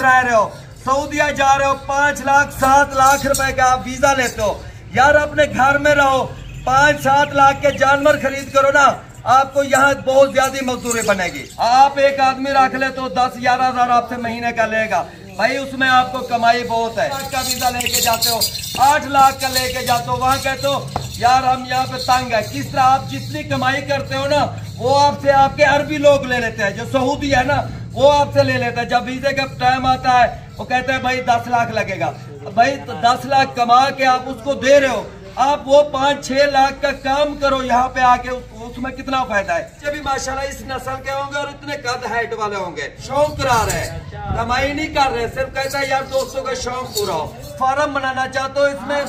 रह रहे हो, सऊदीया जा रहे हो, 5 लाख 7 लाख रुपए का आप वीजा लेते हो यार, अपने घर में रहो, 5-7 लाख के जानवर खरीद करो ना, आपको यहाँ बहुत ज्यादा मजदूरी बनेगी। आप एक आदमी रख ले तो 10-11 हजार आपसे महीने का लेगा भाई, उसमें आपको कमाई बहुत है। 8 का वीजा लेके जाते हो, 8 लाख का लेके जाते हो, वहाँ कहते हो यार हम यहाँ पे तंग है। किस तरह आप जितनी कमाई करते हो ना, वो आपसे आपके अरबी लोग ले लेते हैं, जो सऊदी है ना वो आपसे ले लेता है। जब वीजे का टाइम आता है वो कहते हैं भाई 10 लाख लगेगा, भाई तो 10 लाख कमा के आप उसको दे रहे हो, आप वो 5-6 लाख का काम करो यहाँ पे आके, उसमें कितना फायदा है। बच्चे भी माशाल्लाह इस नस्ल के होंगे और इतने कद हाइट वाले होंगे, शौक करा रहे हैं, कमाई नहीं कर रहे, सिर्फ कहता है यार दोस्तों का शौक पूरा हो। फार्म बनाना चाहते हो, इसमें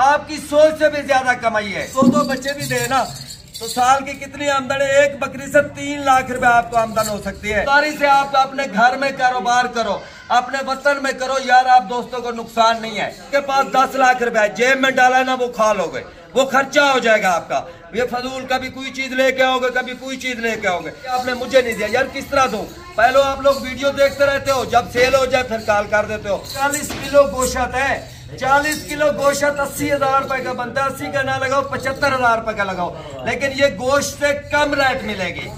आपकी सोच से भी ज्यादा कमाई है। 2 बच्चे भी दे ना तो साल की कितनी आमदन है, एक बकरी से 3 लाख रुपए आपको आमदन हो सकती है। सारी से आप अपने घर में कारोबार करो, अपने वतन में करो यार, आप दोस्तों को नुकसान नहीं है। के पास 10 लाख रुपए जेब में डाला है ना, वो खा लोगे, वो खर्चा हो जाएगा आपका। ये फजूल कभी कोई चीज लेके आओगे, कभी कोई चीज लेके आओगे। आपने मुझे नहीं दिया यार, किस तरह दूं? पहले आप लोग वीडियो देखते रहते हो, जब सेल हो जाए फिर कॉल कर देते हो। 40 किलो गोश्त है, 40 किलो गोश्त 80,000 रुपए का बनता है। 80 का ना लगाओ, 75,000 रुपए का लगाओ, लेकिन ये गोश्त से कम रेट मिलेगी।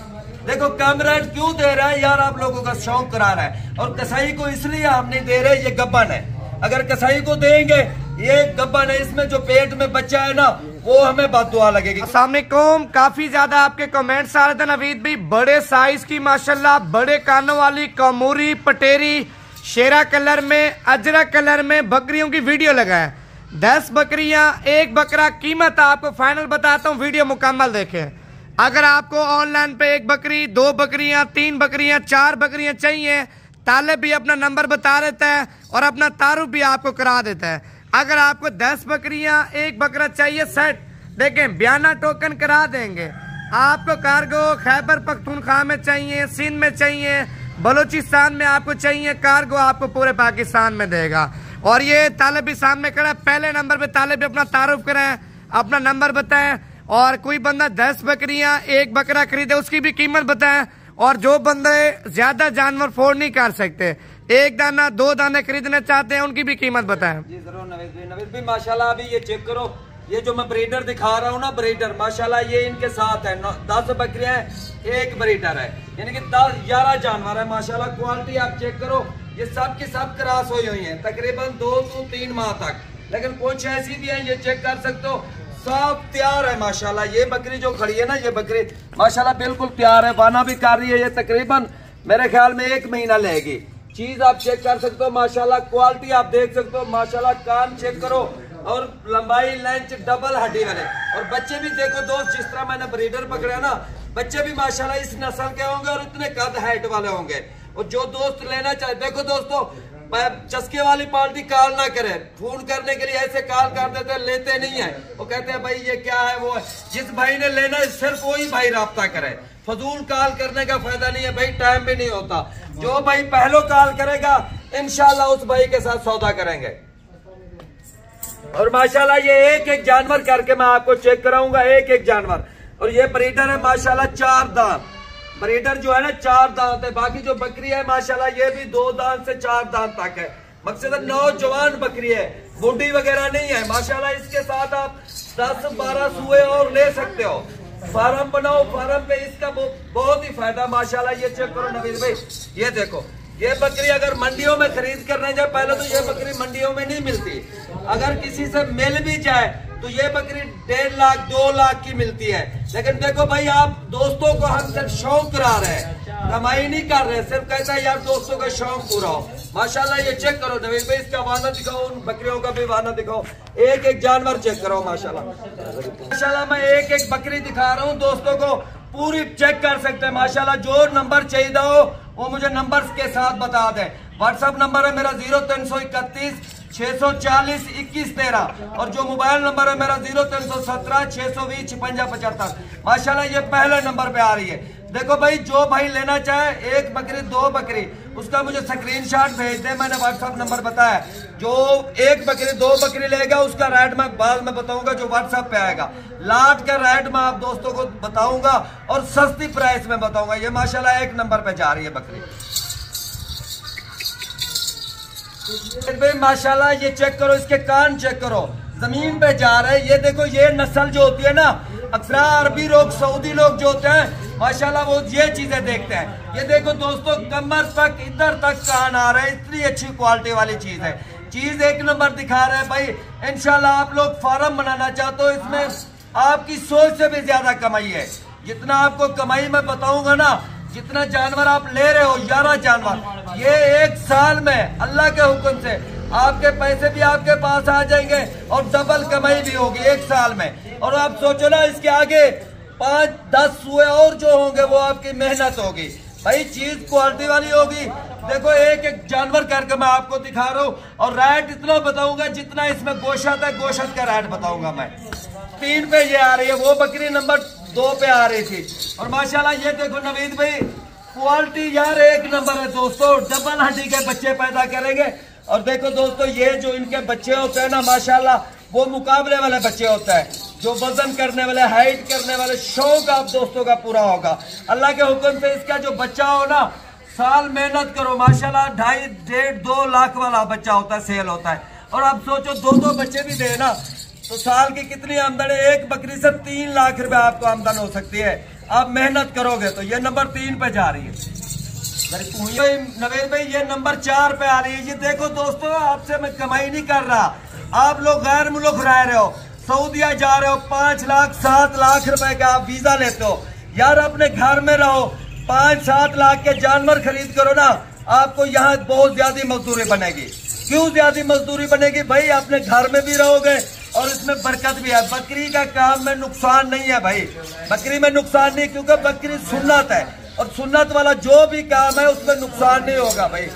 देखो कम रेट क्यों दे रहा है यार, आप लोगों का शौक करा रहा है। और कसाई को इसलिए हम नहीं दे रहे, ये गब्बन है। अगर कसाई को देंगे, ये गब्बन है, इसमें जो पेट में बच्चा है ना, वो हमें बद्दुआ लगेगी। अस्सलाम वालेकुम, काफी ज्यादा आपके कमेंट्स आ रहे थे नवीद भाई, बड़े साइज की माशाल्लाह, बड़े कानों वाली कमूरी पटेरी शेरा कलर में, अजरक कलर में बकरियों की वीडियो लगाए। 10 बकरियां, एक बकरा, कीमत आपको फाइनल बताता हूँ, वीडियो मुकम्मल देखें। अगर आपको ऑनलाइन पे 1 बकरी, 2 बकरियां, 3 बकरियां, 4 बकरियां चाहिए, तालिब भी अपना नंबर बता देता है और अपना तारुफ भी आपको करा देता है। अगर आपको 10 बकरियां, 1 बकरा चाहिए सेट, देखें बयाना टोकन करा देंगे। आपको कार्गो खैबर पख्तूनख्वा में चाहिए, सिंध में चाहिए, बलूचिस्तान में आपको चाहिए, कार्गो आपको पूरे पाकिस्तान में देगा। और ये तालिब भी सामने खड़ा है, पहले नंबर पे तालिब भी अपना तारुफ कराएं, अपना नंबर बताएं। और कोई बंदा 10 बकरियां, 1 बकरा खरीदे, उसकी भी कीमत बताएं। और जो बंदे ज्यादा जानवर फोड़ नहीं कर सकते, 1 दाना 2 दाने खरीदना चाहते हैं, उनकी भी कीमत बताएं। जी जरूर नवीद भाई माशाल्लाह, अभी ये चेक करो, ये जो मैं ब्रीडर दिखा रहा हूँ ना, ब्रीडर माशाल्लाह ये इनके साथ है। 10 बकरियां हैं, 1 ब्रीडर है, यानी कि 10-11 जानवर है माशाल्लाह। क्वालिटी आप चेक करो, ये सब की सब क्रॉस हुई है तकरीबन 2 से 3 माह तक, लेकिन कुछ ऐसी भी है, ये चेक कर सकते हो, सब तैयार है माशाल्लाह। ये बकरी जो खड़ी है ना, ये बकरी माशाल्लाह बिल्कुल तैयार है, वाना भी कर रही है। ये तकरीबन मेरे ख्याल में 1 महीना लेगी। चीज आप चेक कर सकते हो माशाल्लाह, क्वालिटी आप देख सकते हो माशाल्लाह, कान चेक करो, और लंबाई लेंथ डबल हड्डी वाले। और बच्चे भी देखो दोस्त, जिस तरह मैंने ब्रीडर पकड़ा ना, बच्चे भी माशाल्लाह इस नस्ल के होंगे और इतने कद हाइट वाले होंगे। और जो दोस्त लेना चाहे, देखो दोस्तों, चस्के वाली पार्टी कॉल ना करे, फोन करने के लिए ऐसे कॉल कर देते, लेते नहीं है। वो कहते हैं भाई ये क्या है, वो है। जिस भाई ने लेना है सिर्फ वही भाई राब्ता करे, फजूल कॉल करने का फायदा नहीं है भाई, टाइम भी नहीं होता। जो भाई पहलो कॉल करेगा इंशाल्लाह उस भाई के साथ सौदा करेंगे। और माशाल्लाह ये एक जानवर करके मैं आपको चेक कराऊंगा, एक जानवर। और ये ब्रीडर है माशाल्लाह, 4 दांत ब्रीडर जो है ना, 4 दांत है। बाकी जो बकरी है माशाल्लाह ये भी 2 दांत से 4 दांत तक है। मकसद नौजवान बकरी है, बूढ़ी वगैरह नहीं है माशाल्लाह। इसके साथ आप 10-12 सुए और ले सकते हो। फार्म बनाओ, फार्म पे इसका बहुत ही फायदा माशाल्लाह। ये चेक करो नवीद भाई, ये देखो, ये बकरी अगर मंडियों में खरीद करने जाए, पहले तो ये बकरी मंडियों में नहीं मिलती, अगर किसी से मिल भी जाए तो ये बकरी 1.5 लाख 2 लाख की मिलती है। लेकिन देखो भाई, आप दोस्तों को हम सिर्फ शौक करा रहे हैं, कमाई नहीं कर रहे, सिर्फ कहता है यार दोस्तों का शौक पूरा हो माशाल्लाह। ये चेक करो नवीद भाई, इसका वाना दिखाओ, उन बकरियों का भी वाना दिखाओ, एक जानवर चेक करो माशाल्लाह। माशाल्लाह मैं एक बकरी दिखा रहा हूँ दोस्तों को, पूरी चेक कर सकते हैं माशाल्लाह। जो नंबर चाहिए हो वो मुझे नंबर के साथ बता दे। व्हाट्सएप नंबर है मेरा 0331 640 2113, और जो मोबाइल नंबर है मेरा 0317 620 56 75। माशाल्लाह ये पहले नंबर पे आ रही है। देखो भाई, जो भाई लेना चाहे, 1 बकरी 2 बकरी, उसका मुझे स्क्रीनशॉट भेज दे, मैंने व्हाट्सएप नंबर बताया। जो 1 बकरी 2 बकरी लेगा उसका रेट मैं बाद में बताऊंगा, जो व्हाट्सएप पे आएगा। लाट का रेट मैं आप दोस्तों को बताऊंगा और सस्ती प्राइस में बताऊंगा। ये माशाल्लाह 1 नंबर पे जा रही है बकरी। भाई माशाल्लाह ये चेक करो, इसके कान चेक करो, जमीन पे जा रहे हैं। ये देखो ये नस्ल जो होती है ना, अक्सर अरबी लोग, सऊदी लोग जो होते हैं माशाल्लाह वो ये चीजें देखते हैं। ये देखो दोस्तों, कमर तक इधर तक कान आ रहे हैं, इतनी अच्छी क्वालिटी वाली चीज है। चीज एक नंबर दिखा रहे हैं भाई। इंशाल्लाह आप लोग फार्म बनाना चाहते हो, इसमें आपकी सोच से भी ज्यादा कमाई है। जितना आपको कमाई मैं बताऊंगा ना, जितना जानवर आप ले रहे हो, 11 जानवर, ये 1 साल में अल्लाह के हुक्म से आपके पैसे भी आपके पास आ जाएंगे और डबल कमाई भी होगी 1 साल में। और आप सोचो ना, इसके आगे 5-10 हुए और जो होंगे वो आपकी मेहनत होगी भाई। चीज क्वालिटी वाली होगी। देखो एक एक जानवर करके मैं आपको दिखा रहा हूँ और रेट इतना बताऊंगा जितना इसमें गोशत है, गोशत का रेट बताऊंगा मैं। 3 पे ये आ रही है, वो बकरी नंबर 2 पे आ रही थी। और माशाल्लाह ये देखो नवीद भाई, क्वालिटी यार 1 नंबर है दोस्तों। डबल हड्डी के बच्चे पैदा करेंगे। और देखो दोस्तों, ये जो इनके बच्चे होते हैं ना माशाल्लाह, वो मुकाबले वाले बच्चे होते हैं, जो वजन करने वाले, हाइट करने वाले। शौक आप दोस्तों का पूरा होगा अल्लाह के हुक्म से। इसका जो बच्चा हो ना, साल मेहनत करो माशाल्लाह, 2.5-2 लाख वाला बच्चा होता है, सेल होता है। और आप सोचो 2-2 बच्चे भी दे ना, तो साल की कितनी आमदनी, एक बकरी से 3 लाख रुपए आपको आमदन हो सकती है। आप मेहनत करोगे तो। ये नंबर 3 पे जा रही है नवेद भाई, ये नंबर 4 पे आ रही है। ये देखो दोस्तों, आपसे मैं कमाई नहीं कर रहा, आप लोग गैर मुल्क रह रहे हो, सऊदीया जा रहे हो, 5 लाख 7 लाख रुपए का आप वीजा लेते हो यार। अपने घर में रहो, 5-7 लाख के जानवर खरीद करो ना, आपको यहाँ बहुत ज्यादा मजदूरी बनेगी। क्यों ज्यादा मजदूरी बनेगी भाई? अपने घर में भी रहोगे और इसमें बरकत भी है। बकरी का काम में नुकसान नहीं है भाई, बकरी में नुकसान नहीं, क्योंकि बकरी सुन्नत है और सुन्नत वाला जो भी काम है उसमें नुकसान नहीं होगा भाई।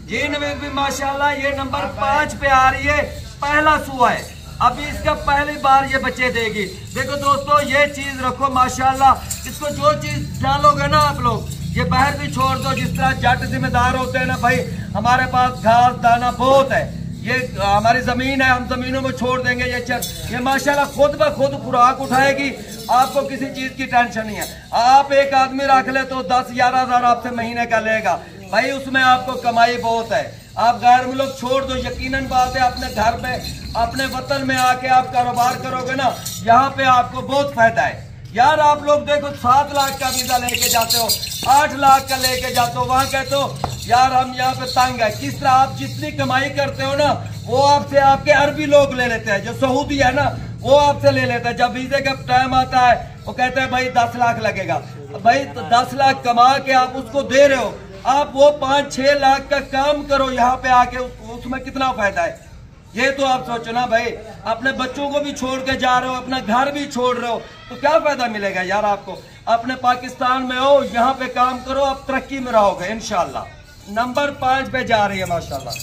जी नवीद भी माशाल्लाह ये नंबर 5 पे आ रही है। पहला सुआ है, अभी इसका पहली बार ये बच्चे देगी। देखो दोस्तों, ये चीज रखो माशाल्लाह, इसको जो चीज डालोगे ना आप लोग, ये बाहर भी छोड़ दो। जिस तरह जट जिम्मेदार होते हैं ना भाई, हमारे पास घास दाना बहुत है, ये हमारी जमीन है, हम जमीनों में छोड़ देंगे। ये माशाल्लाह खुद ब खुद खुराक उठाएगी, आपको किसी चीज की टेंशन नहीं है। आप एक आदमी रख ले तो 10-11 हजार आपसे महीने का लेगा भाई, उसमें आपको कमाई बहुत है। आप गैर मुल्क छोड़ दो, यकीनन बात है, अपने घर में, अपने वतन में आके आप कारोबार करोगे ना, यहाँ पे आपको बहुत फायदा है यार। आप लोग देखो 7 लाख का वीजा लेके जाते हो, 8 लाख का लेके जाते हो, वहां कहते हो यार हम यहाँ पे तंग है। किस तरह आप जितनी कमाई करते हो ना, वो आपसे आपके अरबी लोग ले लेते हैं, जो सऊदी है ना वो आपसे ले लेता है। जब वीजे का टाइम आता है वो कहते हैं भाई 10 लाख लगेगा भाई, तो 10 लाख कमा के आप उसको दे रहे हो, आप वो 5-6 लाख का काम करो यहाँ पे आके, उसमें कितना फायदा है ये तो आप सोचो ना भाई। अपने बच्चों को भी छोड़ के जा रहे हो, अपना घर भी छोड़ रहे हो, तो क्या फायदा मिलेगा यार आपको? अपने पाकिस्तान में हो, यहाँ पे काम करो, आप तरक्की में रहोगे इंशाल्लाह। नंबर 5 पे जा रही है माशाल्लाह।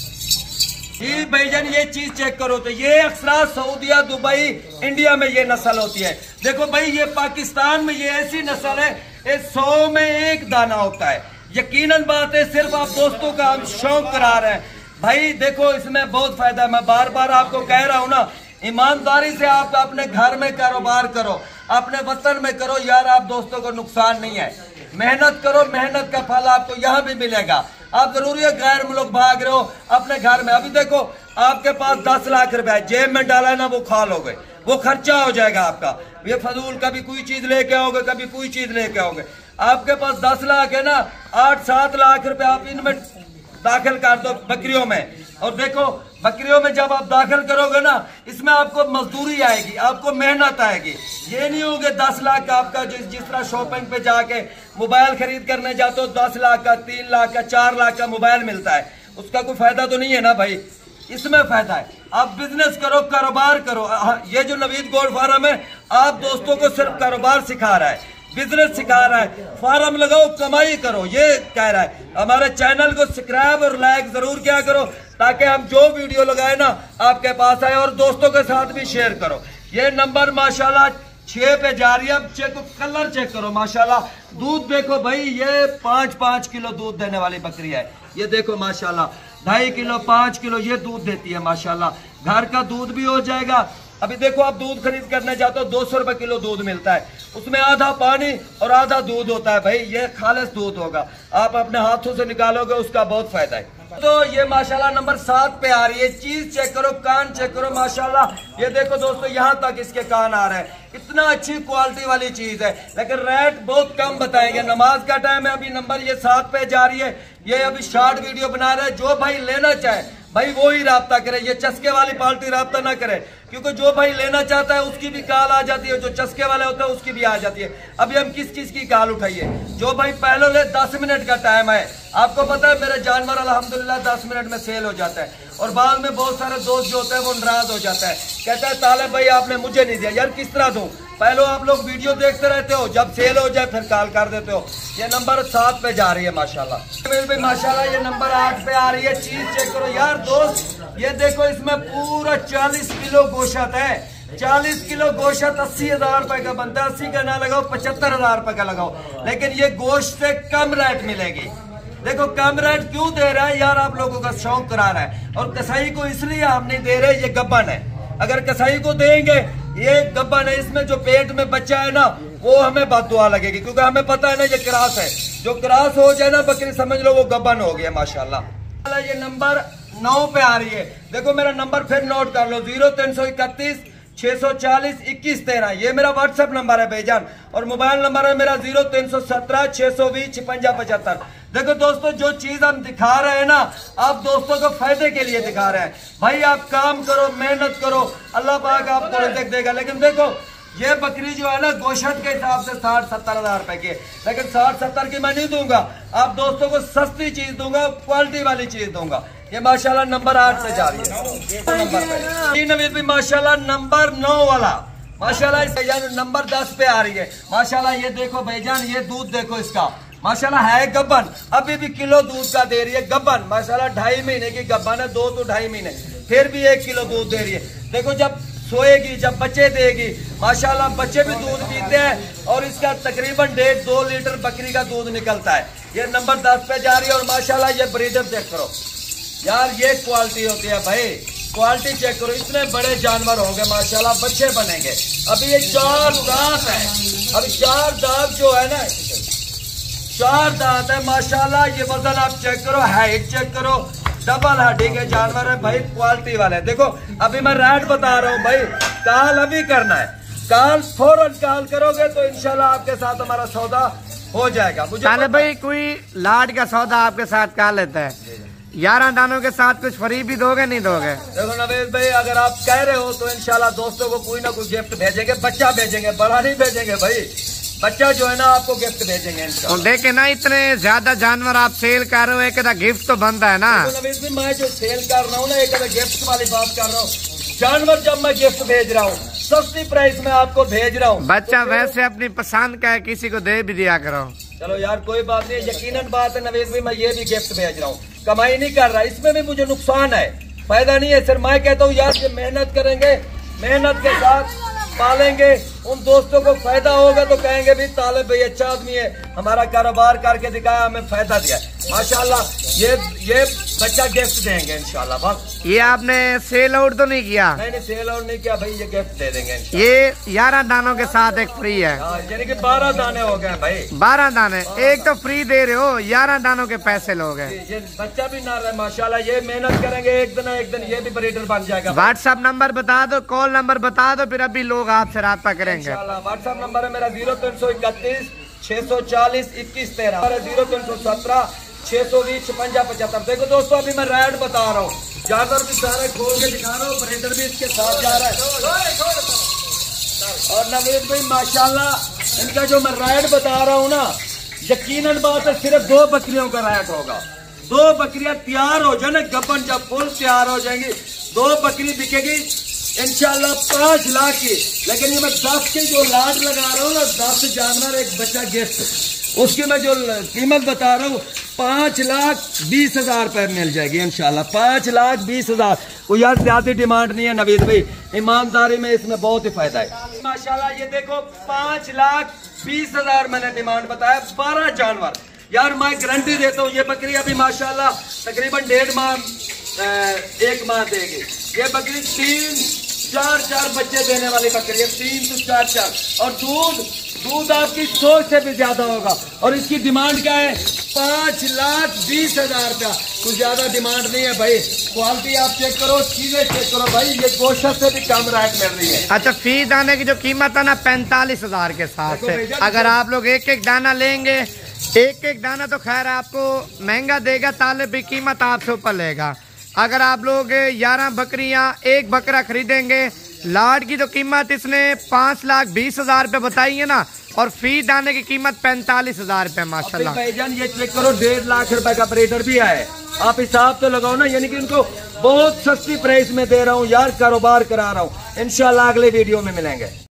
जी भाईजान, ये चीज चेक करो तो ये अक्सर सऊदीया, दुबई, इंडिया में ये नस्ल होती है। देखो भाई, ये पाकिस्तान में ये ऐसी नस्ल है, ये 100 में 1 दाना होता है। यकीनन बात है, सिर्फ आप दोस्तों का हम शौक करा रहे हैं भाई। देखो इसमें बहुत फायदा है, मैं बार बार आपको कह रहा हूँ ना, ईमानदारी से आप अपने घर में कारोबार करो, अपने वतन में करो यार, आप दोस्तों को नुकसान नहीं है। मेहनत करो, मेहनत का फल आपको यहाँ भी मिलेगा। आप जरूरी है गैर मुल्क भाग रहे हो, अपने घर में, अभी देखो आपके पास 10 लाख रुपए जेब में डाला है ना, वो खा लोगे, वो खर्चा हो जाएगा आपका। ये फजूल कभी कोई चीज लेके आओगे, कभी कोई चीज लेके आओगे। आपके पास 10 लाख है ना, 8-7 लाख रुपए आप इनमें दाखिल कर दो बकरियों में। और देखो बकरियों में जब आप दाखिल करोगे ना, इसमें आपको मजदूरी आएगी, आपको मेहनत आएगी। ये नहीं होगा 10 लाख का आपका, जिस तरह शॉपिंग पे जाके मोबाइल खरीद करने जाते हो 10 लाख का, 3 लाख का, 4 लाख का मोबाइल मिलता है, उसका कोई फायदा तो नहीं है ना भाई। इसमें फायदा है, आप बिजनेस करो, कारोबार करो। ये जो नवीद गोल्ड फार्म है, आप दोस्तों को सिर्फ कारोबार सिखा रहा है, बिजनेस सिखा रहा है। फार्म लगाओ, कमाई करो, ये कह रहा है। हमारे चैनल को सब्सक्राइब और लाइक जरूर किया करो, ताकि हम जो वीडियो लगाए ना आपके पास आए, और दोस्तों के साथ भी शेयर करो। ये नंबर माशाल्लाह 6 पे जा रही है। अब चेक, कलर चेक करो माशाल्लाह। दूध देखो भाई, ये 5-5 किलो दूध देने वाली बकरी है। ये देखो माशाल्लाह 2.5 किलो 5 किलो ये दूध देती है माशाल्लाह। घर का दूध भी हो जाएगा अभी देखो आप दूध खरीद करने जाते हो 200 रुपए किलो दूध मिलता है, उसमें आधा पानी और आधा दूध होता है भाई, ये खालिस दूध होगा, आप अपने हाथों से निकालोगे उसका बहुत फायदा है। तो ये माशाल्लाह नंबर 7 पे आ रही है, चीज चेक करो, कान चेक करो माशाल्लाह, ये देखो दोस्तों यहाँ तक इसके कान आ रहे हैं, इतना अच्छी क्वालिटी वाली चीज है, लेकिन रेट बहुत कम बताएंगे, नमाज का टाइम है। अभी नंबर ये 7 पे जा रही है, ये अभी शॉर्ट वीडियो बना रहे हैं, जो भाई लेना चाहे भाई वो ही राब्ता करे, ये चस्के वाली पार्टी राब्ता ना करे, क्योंकि जो भाई लेना चाहता है उसकी भी कॉल आ जाती है, जो चस्के वाले होते हैं उसकी भी आ जाती है। अभी हम किस किस की कॉल उठाइए, जो भाई पहले ले 10 मिनट का टाइम है, आपको पता है मेरे जानवर अल्हम्दुलिल्लाह 10 मिनट में सेल हो जाता है, और बाद में बहुत सारे दोस्त जो होते हैं वो नाराज हो जाता है, कहता है तालिब भाई आपने मुझे नहीं दिया, यार किस तरह दूं, पहले आप लोग वीडियो देखते रहते हो, जब सेल हो जाए फिर कॉल कर देते हो। ये नंबर 7 पे जा रही है माशाल्लाह, माशाल्लाह ये नंबर 8 पे आ रही है, चीज चेक करो यार दोस्त, ये देखो इसमें पूरा 40 किलो गोश्त है, 40 किलो गोश्त 80,000 रुपए का बनता है, 80 का ना लगाओ 75,000 रुपए का लगाओ, लेकिन ये गोश्त से कम रेट मिलेगी। देखो कम रेट क्यों दे रहा है यार, आप लोगों का शौक करा रहा है, और कसाई को इसलिए हम नहीं दे रहे, ये गब्बन है, अगर कसाई को देंगे ये गब्बन है, इसमें जो पेट में बच्चा है ना वो हमें बददुआ लगेगी, क्योंकि हमें पता है ना ये क्रॉस है, जो क्रॉस हो जाए ना बकरी समझ लो वो गब्बन हो गया माशाल्लाह। ये नंबर 9 पे आ रही है, देखो मेरा नंबर फिर नोट कर लो, 0331 640 21 13, ये मेरा व्हाट्सएप नंबर है भाईजान, और मोबाइल नंबर है मेरा 0317 620 56 75। देखो दोस्तों जो चीज हम दिखा रहे हैं ना, आप दोस्तों को फायदे के लिए दिखा रहे हैं, भाई आप काम करो, मेहनत करो, अल्लाह पाक आपको रिज़्क़ देगा। लेकिन देखो ये बकरी जो है ना गोश्त के हिसाब से 60-70 हजार रुपए की, लेकिन 60-70 की मैं नहीं दूंगा, आप दोस्तों को सस्ती चीज दूंगा, क्वालिटी वाली चीज दूंगा। ये माशाल्लाह नंबर 8 से जा रही है, नवीद भी माशाल्लाह नंबर 9 वाला माशाल्लाह नंबर 10 पे आ रही है माशाल्लाह। ये देखो भाईजान, ये दूध देखो इसका माशाल्लाह है गब्बन, अभी भी किलो दूध का दे रही है गब्बन माशाल्लाह, 2.5 महीने की गब्बन है, 2 तो 2.5 महीने, फिर भी 1 किलो दूध दे रही है। देखो जब सोएगी, जब बच्चे देगी माशाल्लाह, बच्चे भी दूध पीते हैं, और इसका तकरीबन 1.5-2 लीटर बकरी का दूध निकलता है। ये नंबर 10 पे जा रही है, और माशाल्लाह ये ब्रीडर चेक करो यार, ये क्वालिटी होती है भाई, क्वालिटी चेक करो, इतने बड़े जानवर होंगे माशाल्लाह, बच्चे बनेंगे। अभी ये 4 दांत है, अभी 4 दांत जो है ना, 4 दांत है माशाल्लाह। ये वजन आप चेक करो, हाइट चेक करो, डबल हड्डी के जानवर है भाई, क्वालिटी वाले। देखो अभी मैं रेट बता रहा हूँ भाई, कॉल अभी करना है, कॉल फौरन कॉल करोगे तो इंशाल्लाह आपके साथ हमारा सौदा हो जाएगा। मुझे भाई कोई लाड का सौदा आपके साथ कर लेता है, 11 दानों के साथ कुछ फ्री भी दोगे नहीं दोगे? देखो नवेद भाई, अगर आप कह रहे हो तो इंशाल्लाह दोस्तों को कोई ना कोई गिफ्ट भेजेंगे, बच्चा भेजेंगे, बड़ा नहीं भेजेंगे भाई, बच्चा जो है ना आपको गिफ्ट भेजेंगे इंशाल्लाह। देखे ना इतने ज्यादा जानवर आप सेल कर रहे हो, एक गिफ्ट तो बनता है ना। नवेद भाई मैं जो सेल कर रहा हूँ ना, एक गिफ्ट वाली बात कर रहा हूँ, जानवर जब मैं गिफ्ट भेज रहा हूँ सस्ती प्राइस में आपको भेज रहा हूँ। बच्चा तो वैसे अपनी पसंद का है, किसी को दे भी दिया करो। चलो यार कोई बात नहीं, यकीनन बात है नवेद भाई, मैं ये भी गिफ्ट भेज रहा हूँ, कमाई नहीं कर रहा, इसमें भी मुझे नुकसान है, फायदा नहीं है सर। मैं कहता हूँ यार ये मेहनत करेंगे, मेहनत के साथ पालेंगे, उन दोस्तों को फायदा होगा तो कहेंगे भी तालिब भाई अच्छा आदमी है, हमारा कारोबार करके दिखाया, हमें फायदा दिया माशाल्लाह। ये बच्चा गिफ्ट देंगे इंशाल्लाह। बस ये आपने सेल आउट तो नहीं किया? नहीं सेल आउट नहीं किया भाई, ये गिफ्ट दे देंगे इंशाल्लाह। ये 11 दानों के साथ एक फ्री है, यानी कि 12 दाने हो गए भाई, 12 दाने एक तो फ्री दे रहे हो, 11 दानों के पैसे लोगे। ये बच्चा भी ना रहे माशाल्लाह, ये मेहनत करेंगे, एक दिन ये भी ब्रीडर बन जाएगा। व्हाट्सएप नंबर बता दो, कॉल नंबर बता दो, फिर अभी लोग आपसे राब्ता करेंगे। व्हाट्सएप नंबर है मेरा 0331 640 21 13, 0317 620 56 75। देखो दोस्तों अभी मैं रेट बता रहा हूँ, जानवर भी सारे खोल के दिखा रहा हूँ, ब्रीडर भी इसके साथ जा रहा है, और नवीद भाई माशाल्लाह इनका जो मैं रेट बता रहा हूँ ना, यकीनन बात है सिर्फ 2 बकरियों का रेट होगा। 2 बकरियां तैयार हो जाए ना, गब्बन जब फुल तैयार हो जाएंगी, 2 बकरी बिकेगी इंशाल्लाह 5 लाख की। लेकिन ये मैं 10 के जो लाड लगा रहा हूँ ना, 10 जानवर एक बच्चा गिफ्ट, उसकी मैं जो कीमत बता रहा हूँ 5,20,000 रुपए मिल जाएगी इंशाल्लाह, 5,20,000। कोई यार ज्यादा डिमांड नहीं है नवीद भाई, ईमानदारी में इसमें बहुत ही फायदा है माशाल्लाह। ये देखो 5,20,000 मैंने डिमांड बताया, 12 जानवर। यार मैं गारंटी देता हूँ ये बकरी अभी माशाल्लाह तकरीबन 1.5 माह 1 माह देगी। ये बकरी 4 बच्चे देने वाली बकरी है, 3 से 4 और दूध आपकी सोच से भी ज्यादा होगा। और इसकी डिमांड क्या है? 5,20,000 रुपया। कुछ ज्यादा डिमांड नहीं है भाई। क्वालिटी आप चेक करो, चीजें चेक करो भाई, ये गोश्त से भी कम रेट मिल रही है। अच्छा, फी दाने की जो कीमत है ना 45,000 के साथ से। अगर आप लोग एक एक दाना लेंगे, एक एक दाना तो खैर आपको महंगा देगा, तालिब भी कीमत आपसे ऊपर लेगा। अगर आप लोग 11 बकरियां एक बकरा खरीदेंगे, लाड की जो कीमत इसने 5,20,000 रुपये बताई है ना, और फी दाने की कीमत 45,000 रुपये माशाल्लाह। भाईजान ये चेक करो, 1.5 लाख रुपए का ब्रीडर भी है। आप हिसाब तो लगाओ ना, यानी कि उनको बहुत सस्ती प्राइस में दे रहा हूँ यार, कारोबार करा रहा हूँ। इंशाल्लाह अगले वीडियो में मिलेंगे।